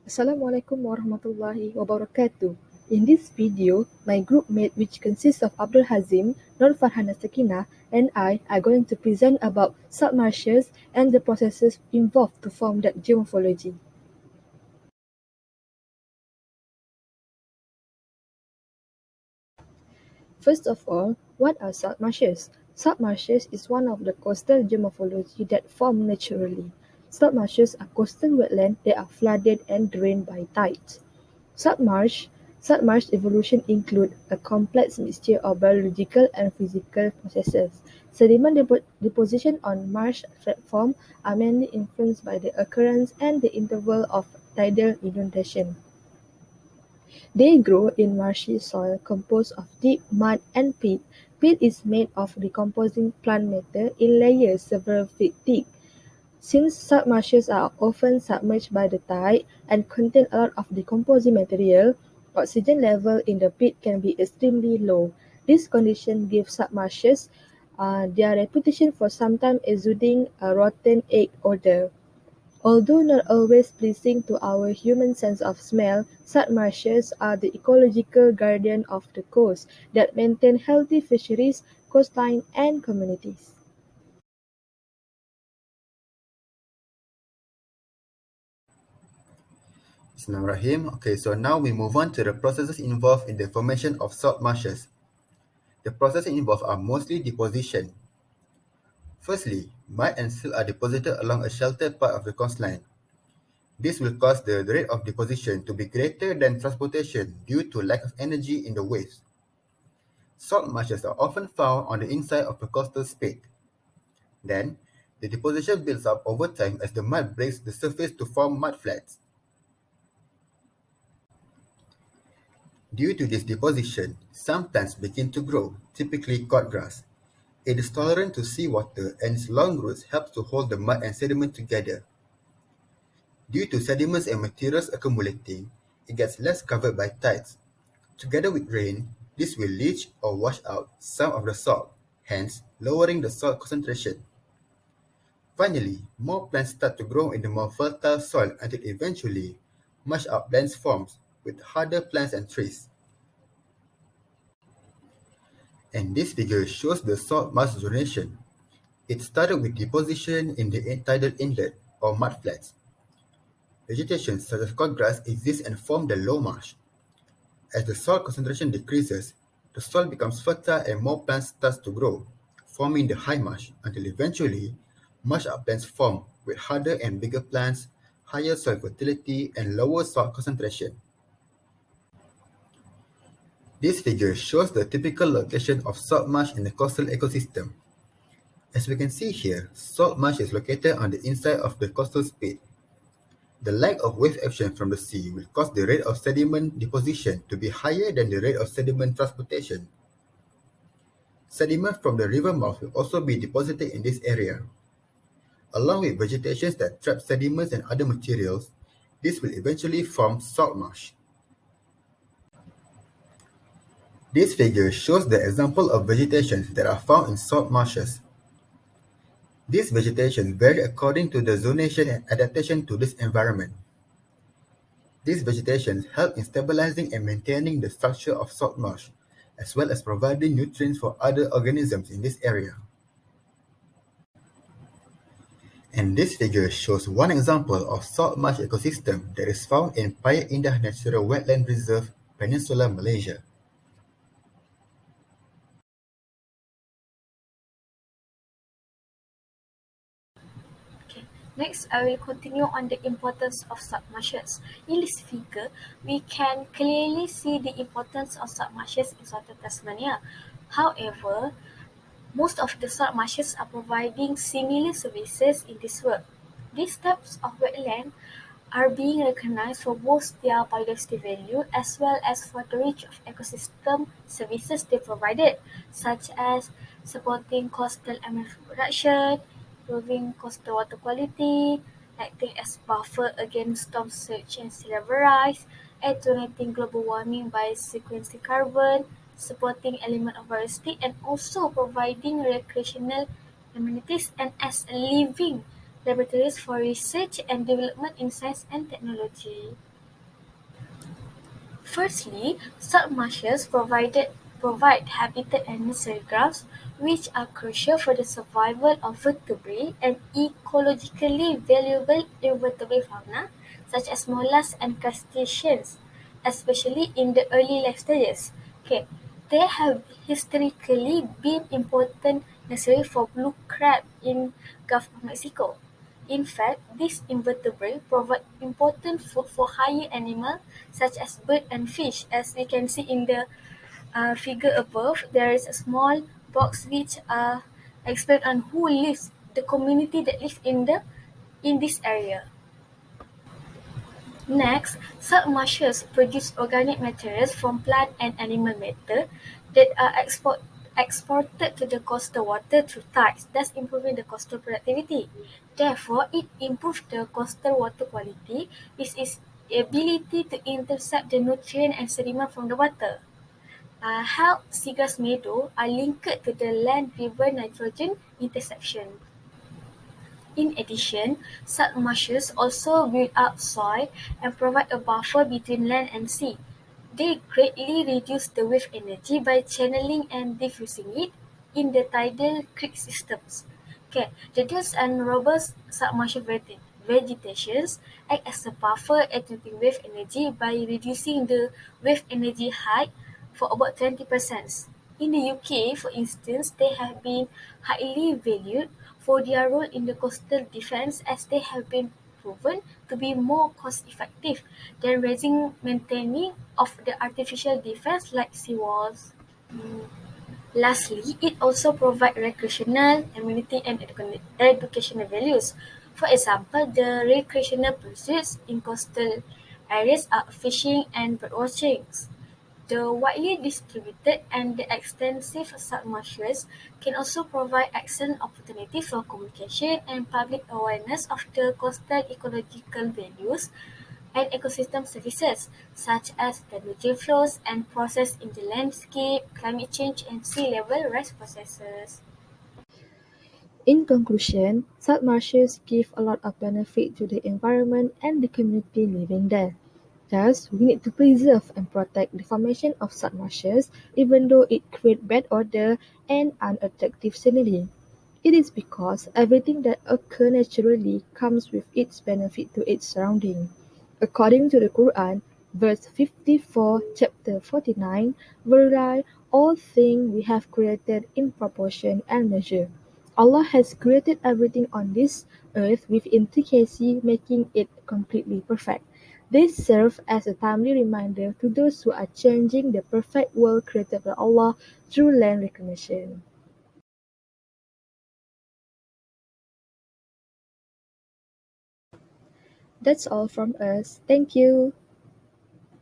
Assalamualaikum warahmatullahi wabarakatuh. In this video, my group mate, which consists of Abdul Hazim, Nur Farhana Sakina, and I are going to present about saltmarshes and the processes involved to form that geomorphology. First of all, what are saltmarshes? Saltmarshes is one of the coastal geomorphology that form naturally. Saltmarshes are coastal wetlands that are flooded and drained by tides. Saltmarsh Saltmarsh evolution include a complex mixture of biological and physical processes. Sediment deposition on marsh platform are mainly influenced by the occurrence and the interval of tidal inundation. They grow in marshy soil composed of deep mud and peat. Peat is made of decomposing plant matter in layers several feet thick. Since saltmarshes are often submerged by the tide and contain a lot of decomposing material, oxygen level in the pit can be extremely low. This condition gives saltmarshes their reputation for sometimes exuding a rotten egg odor. Although not always pleasing to our human sense of smell, saltmarshes are the ecological guardian of the coast that maintain healthy fisheries, coastline, and communities. Bismillahirrahmanirrahim. Okay, so now we move on to the processes involved in the formation of salt marshes. The processes involved are mostly deposition. Firstly, mud and silt are deposited along a sheltered part of the coastline. This will cause the rate of deposition to be greater than transportation due to lack of energy in the waves. Salt marshes are often found on the inside of a coastal spit. Then, the deposition builds up over time as the mud breaks the surface to form mud flats. Due to this deposition, some plants begin to grow, typically cordgrass. It is tolerant to seawater and its long roots help to hold the mud and sediment together. Due to sediments and materials accumulating, it gets less covered by tides. Together with rain, this will leach or wash out some of the salt, hence lowering the salt concentration. Finally, more plants start to grow in the more fertile soil until eventually marsh uplands forms with harder plants and trees. And this figure shows the salt marsh zonation. It started with deposition in the tidal inlet or mudflats. Vegetation such as cordgrass exists and form the low marsh. As the soil concentration decreases, the soil becomes fertile and more plants start to grow, forming the high marsh until eventually marsh uplands form with harder and bigger plants, higher soil fertility, and lower salt concentration. This figure shows the typical location of salt marsh in the coastal ecosystem. As we can see here, salt marsh is located on the inside of the coastal spit. The lack of wave action from the sea will cause the rate of sediment deposition to be higher than the rate of sediment transportation. Sediment from the river mouth will also be deposited in this area. Along with vegetation that trap sediments and other materials, this will eventually form salt marsh. This figure shows the example of vegetation that are found in salt marshes. These vegetation vary according to the zonation and adaptation to this environment. These vegetations help in stabilizing and maintaining the structure of salt marsh, as well as providing nutrients for other organisms in this area. And this figure shows one example of salt marsh ecosystem that is found in Paya Indah Natural Wetland Reserve, Peninsula Malaysia. Okay. Next, I will continue on the importance of submarshes. In this figure, we can clearly see the importance of submarshes in southern Tasmania. However, most of the submarshes are providing similar services in this work. These types of wetland are being recognized for both their biodiversity value as well as for the range of ecosystem services they provided, such as supporting coastal animal reproduction, improving coastal water quality, acting as buffer against storm surge and sea level rise, attenuating global warming by sequestering carbon, supporting element of biodiversity, and also providing recreational amenities and as a living laboratories for research and development in science and technology. Firstly, saltmarshes provide habitat and nursery grounds which are crucial for the survival of vertebrate and ecologically valuable invertebrate fauna such as mollusks and crustaceans, especially in the early life stages. Okay, they have historically been important nursery for blue crab in Gulf of Mexico. In fact, these invertebrates provide important food for higher animals such as birds and fish. As we can see in the figure above, there is a small box which explain on who lives, the community that live in this area. Next, saltmarshes produce organic materials from plant and animal matter that are exported to the coastal water through tides, thus improving the coastal productivity. Therefore, it improves the coastal water quality with its ability to intercept the nutrient and sediment from the water. How seagrass meadow are linked to the land-river nitrogen interception. In addition, saltmarshes also build up soil and provide a buffer between land and sea. They greatly reduce the wave energy by channeling and diffusing it in the tidal creek systems. Okay, the dense and robust submarine vegetations act as a buffer attracting wave energy by reducing the wave energy height for about 20%. In the UK, for instance, they have been highly valued for their role in the coastal defence as they have been proven to be more cost-effective than raising maintaining of the artificial defence like seawalls. Lastly, it also provides recreational, amenity and educational values. For example, the recreational pursuits in coastal areas are fishing and birdwatching. The widely distributed and the extensive submarshes can also provide excellent opportunities for communication and public awareness of the coastal ecological values and ecosystem services, such as the nutrient flows and process in the landscape, climate change, and sea level rise processes. In conclusion, salt marshes give a lot of benefit to the environment and the community living there. Thus, we need to preserve and protect the formation of salt marshes even though it creates bad odor and unattractive scenery. It is because everything that occurs naturally comes with its benefit to its surrounding. According to the Quran, verse 54, chapter 49, verily all things we have created in proportion and measure. Allah has created everything on this earth with intricacy, making it completely perfect. This serves as a timely reminder to those who are changing the perfect world created by Allah through land reclamation. That's all from us. Thank you.